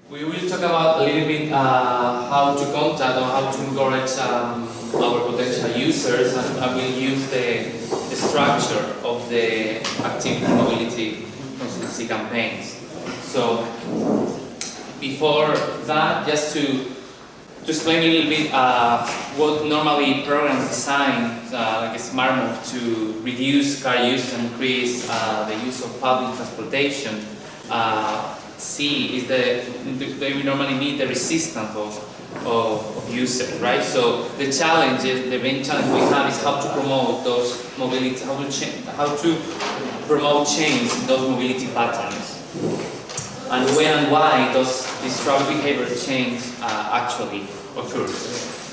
We will talk about a little bit how to contact or how to encourage our potential users, and I will use the structure of the activity mobility consultancy campaigns. So before that, just to explain a little bit what normally programs designed like a smart move to reduce car use and increase the use of public transportation see is they will normally meet the resistance of users, right? So the challenge is, the main challenge we have is how to promote those mobility, how to promote change in those mobility patterns, and when and why this travel behavior change actually occurs.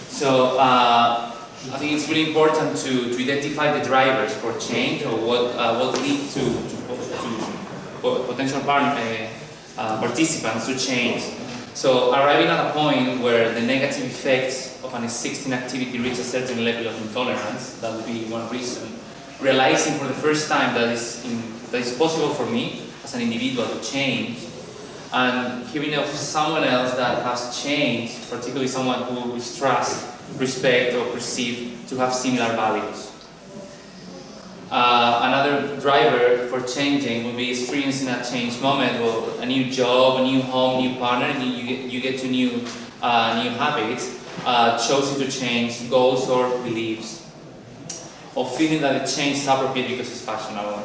So I think it's really important to identify the drivers for change, or what leads to potential participants to change. So arriving at a point where the negative effects of an existing activity reach a certain level of intolerance, that would be one reason. Realizing for the first time that it's possible for me as an individual to change, and hearing of someone else that has changed, particularly someone who is trust, respect, or perceived to have similar values. Another driver for changing will be experiencing a change moment, well, a new job, a new home, new partner, and you get to new habits, choosing to change goals or beliefs, or feeling that the change is appropriate because it's fashionable.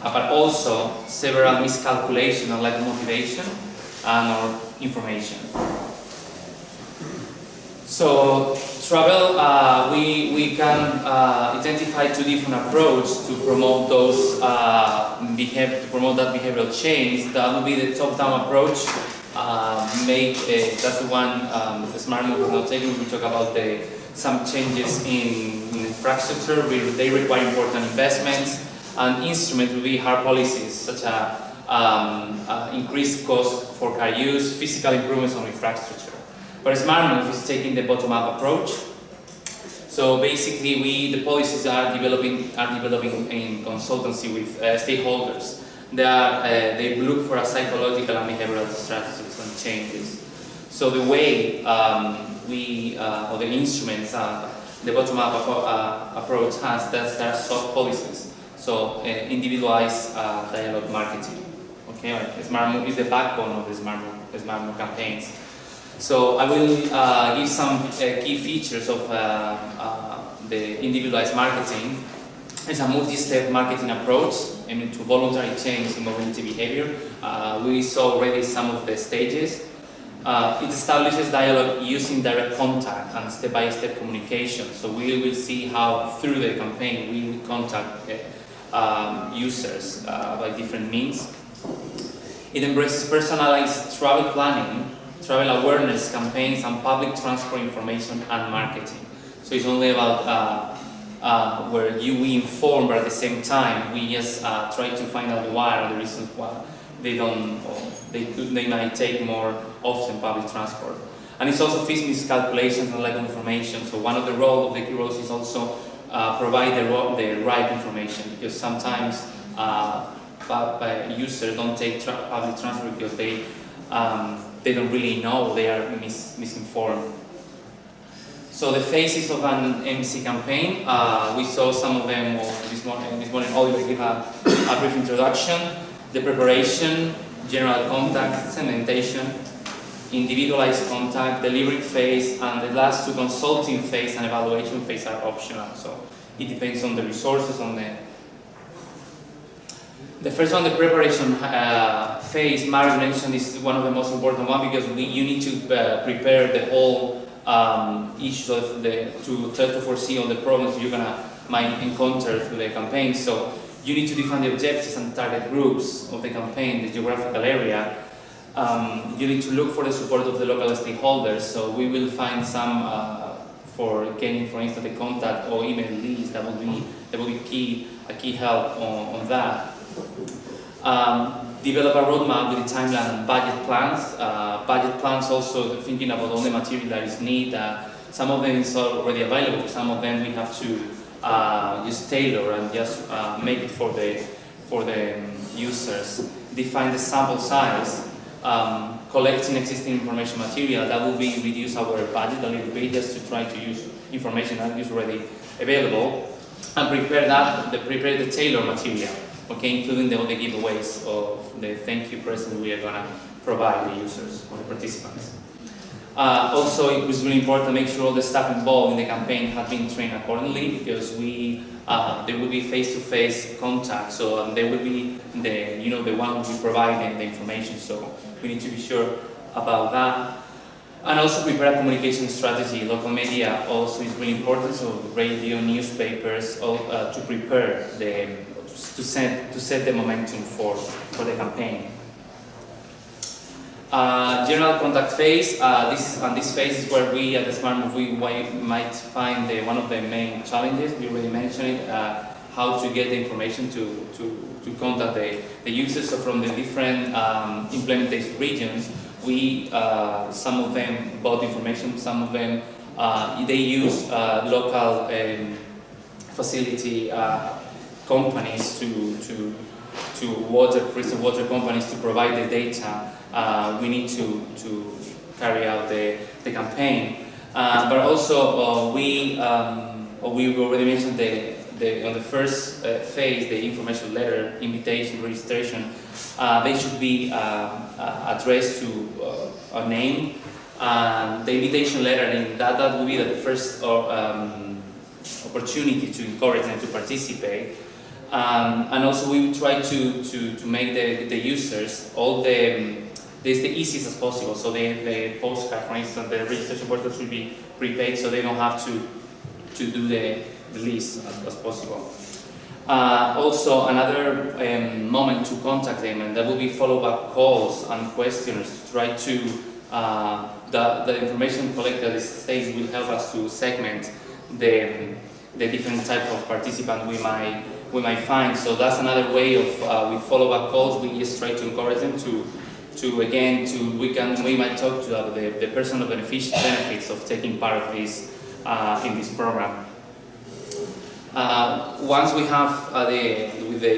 But also several miscalculations on like motivation and or information. So travel, we can identify two different approaches to promote those that behavioral change. That would be the top-down approach. That's the one the smart move is not taking. We talk about some changes in infrastructure. They require important investments, and instruments will be hard policies such as increased cost for car use, physical improvements on infrastructure. But smart move is taking the bottom-up approach. So basically, the policies are developing in consultancy with stakeholders. They look for a psychological and behavioral strategies and changes. So the way or the instruments the bottom-up approach has, there are soft policies. So individualized dialogue marketing. Okay, smart move is the backbone of the smart move campaigns. So I will give some key features of the individualized marketing. It's a multi-step marketing approach aiming to voluntary change in mobility behavior. We saw already some of the stages. It establishes dialogue using direct contact and step-by-step communication. So we will see how through the campaign we will contact users by different means. It embraces personalized travel planning, travel awareness campaigns, and public transport information and marketing. So it's only about where we inform, but at the same time we just try to find out why or the reasons why they might take more often public transport. And it's also fits miscalculations and lack of information. So one of the roles of the key roles is also provide the right information, because sometimes users don't take public transport because they don't really know, they are misinformed. So the phases of an MC campaign, we saw some of them this morning. Oliver gave a brief introduction. The preparation, general contact, segmentation, individualized contact, delivery phase, and the last two, consulting phase and evaluation phase, are optional. So it depends on the resources, the first one, the preparation phase. Mario mentioned is one of the most important ones, because you need to prepare the whole issues to try to foresee all the problems you're might encounter through the campaign. So you need to define the objectives and the target groups of the campaign, the geographical area. You need to look for the support of the local stakeholders. So we will find some for gaining, for instance, the contact or email list. That will be a key help on that. Develop a roadmap with the timeline and budget plans. Budget plans also thinking about all the material that is needed. Some of them is already available. Some of them we have to just tailor and just make it for the users. Define the sample size. collecting existing information material, that will be reduce our budget a little bit just to try to use information that is already available, and prepare the tailored material, okay, including all the giveaways of the thank you present we are gonna provide the users or the participants. Also, it was really important to make sure all the staff involved in the campaign have been trained accordingly, because there will be face-to-face contact, so they will be the one who will provide the information. So we need to be sure about that, and also prepare a communication strategy. Local media also is really important, so radio, newspapers, to prepare to set the momentum for the campaign. General contact phase. This phase is where we at the Smart Move we might find one of the main challenges. We already mentioned it. How to get the information to contact the users. So from the different implementation regions, some of them bought information. Some of them they use local facility companies to water companies to provide the data. We need to carry out the campaign, but also we already mentioned on the first phase, the information letter, invitation, registration. They should be addressed to a name. The invitation letter, that will be the first opportunity to encourage them to participate. And also we will try to make the users the easiest as possible. So the postcard, for instance, the registration portal should be prepaid, so they don't have to do the list as possible. Also, another moment to contact them, and that will be follow-up calls and questions to try to the information collected at this stage will help us to segment the different type of participant we might find. So that's another way of with follow-up calls. We just try to encourage them we might talk to the personal benefits of taking part of this in this program. Once we have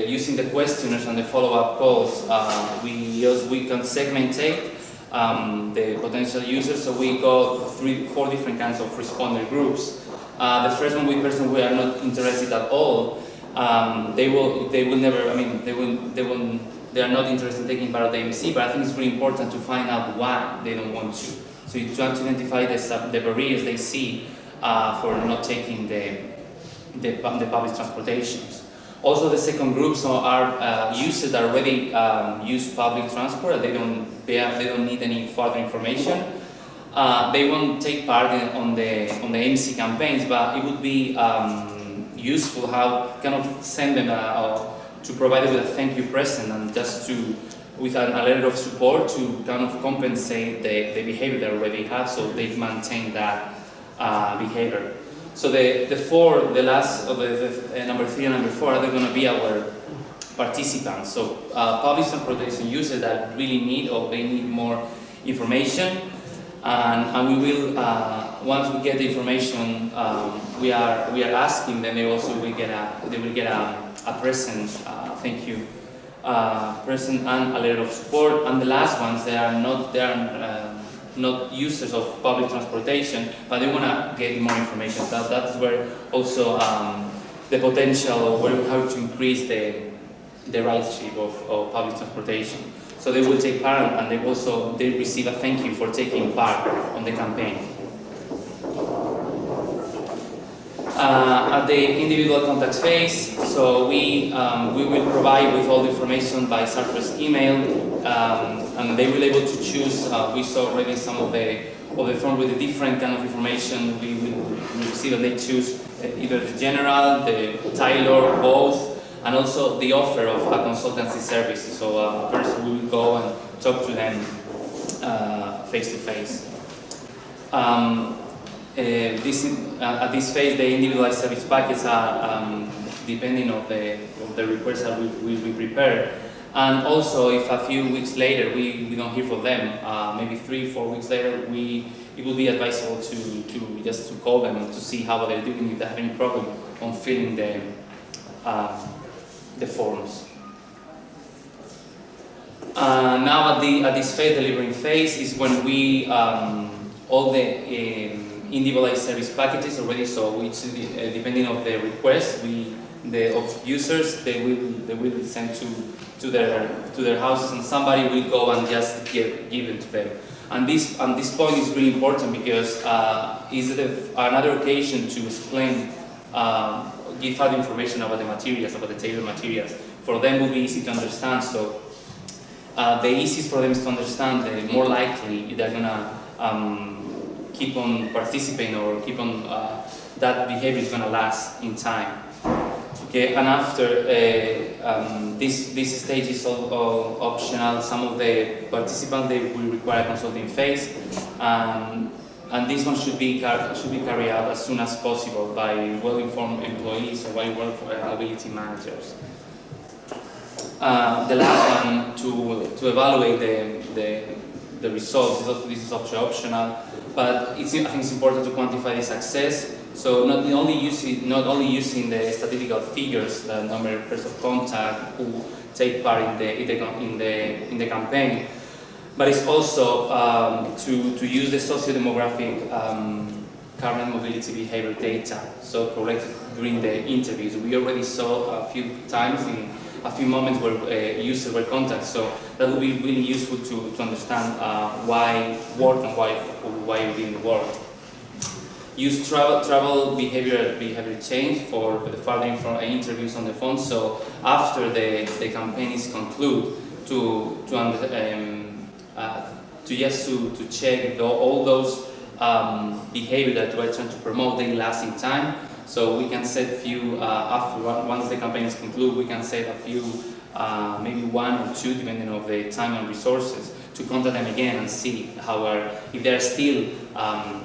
using the questionnaires and the follow-up calls, we can segmentate the potential users. So we got 4 different kinds of responder groups. The first one with person we are not interested at all. They are not interested in taking part of the MC, but I think it's really important to find out why they don't want to. So you try to identify the barriers they see for not taking the public transportations. Also, the second group are users that already use public transport. They don't need any further information. They won't take part on the MC campaigns, but it would be useful how kind of send them to provide them with a thank you present, and just with a letter of support to kind of compensate the behavior they already have, so they maintain that behavior. So the last of the number 3 and number 4, they're going to be our participants. So public transportation users that really need they need more information, and we will once we get the information, we are asking them. They will get a present thank you present and a letter of support. And the last ones, they are not users of public transportation, but they want to get more information. That's where also the potential of how to increase the ridership of public transportation. So they will take part, and they receive a thank you for taking part on the campaign. At the individual contact phase, so we will provide with all the information by surface email, and they will be able to choose. We saw already some of the form with the different kind of information we will receive, and they choose either the general, the tailored, both, and also the offer of a consultancy service. So a person will go and talk to them face to face. At this phase, the individualized service packets are depending on the requests that we prepare. And also, if a few weeks later we don't hear from them, maybe 3-4 weeks later, it will be advisable to just call them to see how they're doing, if they have any problem on filling the forms. Now at this phase, delivering phase, is when we all the individualized service packages already. So which depending on the request, of users, they will send to their houses, and somebody will go and just give it to them. And this point is really important because it's another occasion to explain, give further information about the materials, about the tailored materials. For them, it will be easy to understand. So the easiest for them is to understand, the more likely they're gonna keep on participating, or keep on that behavior is gonna last in time. Okay, and after this stage is all optional. Some of the participants, they will require a consulting phase, and this one should be carried out as soon as possible by well-informed employees or by mobility managers. The last one, to evaluate the results, this is optional, but I think it's important to quantify the success. So not only using the statistical figures, the number of persons of contact who take part in the campaign, but it's also to use the socio-demographic current mobility behavior data, so collected during the interviews. We already saw a few times in a few moments where users were contacted, so that will be really useful to understand why work and why it didn't work. Use travel behavior change for the further interviews on the phone. So after the campaign is concluded, to check if all those behavior that we're trying to promote, they last in time. So we can set a few once the campaign is concluded, we can set a few, maybe one or two, depending on the time and resources, to contact them again and see if they're still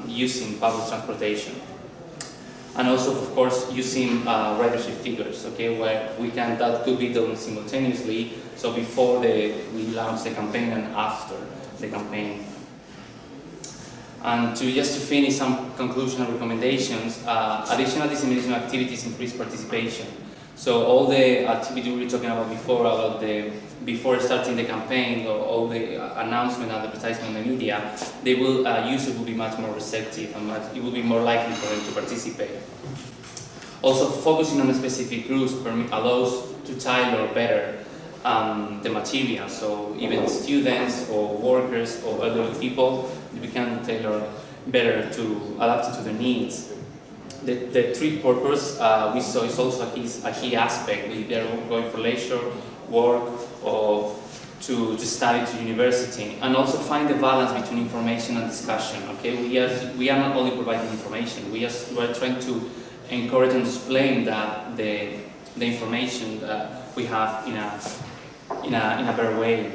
using public transportation. And also, of course, using ridership figures, okay, where that could be done simultaneously, so before we launch the campaign and after the campaign. And just to finish, some conclusion and recommendations, additional dissemination activities increase participation. So all the activity we were talking about before starting the campaign, or all the announcement and advertisement in the media, users will be much more receptive, and it will be more likely for them to participate. Also, focusing on specific groups allows to tailor better the material. So even students or workers or elderly people, we can tailor better to adapt it to their needs. The treat purpose we saw is also a key aspect. If they're going for leisure, work, or to study to university, and also find the balance between information and discussion. Okay, we are not only providing information. We are trying to encourage and explain that the information that we have in a better way.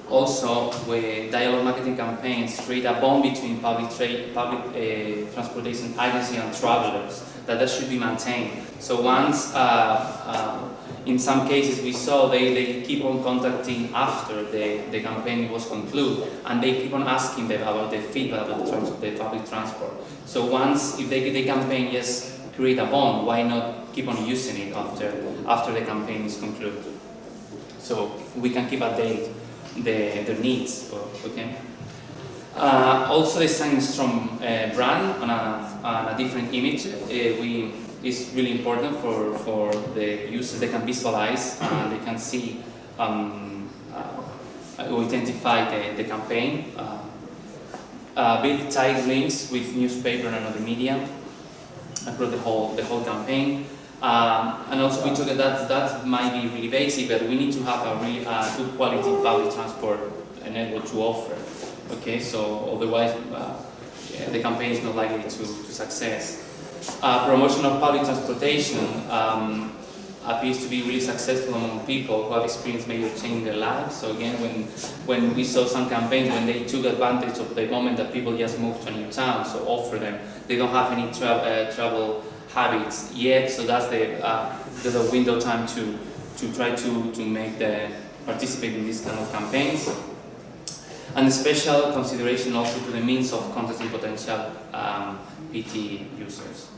Also, with dialogue marketing campaigns, create a bond between public transportation agency and travelers that should be maintained. So once, in some cases, we saw they keep on contacting after the campaign was concluded, and they keep on asking them about the feedback about the public transport. So once, if the campaign just create a bond, why not keep on using it after the campaign is concluded? So we can keep update their needs. Okay. Also, designing strong brand on a different image is really important for the users. They can visualize, they can see, identify the campaign. Build tight links with newspaper and other media across the whole campaign. And also, we took that might be really basic, but we need to have a really good quality public transport network to offer. Okay, so otherwise the campaign is not likely to success. Promotion of public transportation appears to be really successful among people who have experienced major change in their lives. So again, when we saw some campaigns, when they took advantage of the moment that people just moved to a new town, so offer them, they don't have any travel habits yet, so that's there's a window time to try to make participate in these kind of campaigns. And special consideration also to the means of contacting potential PT users.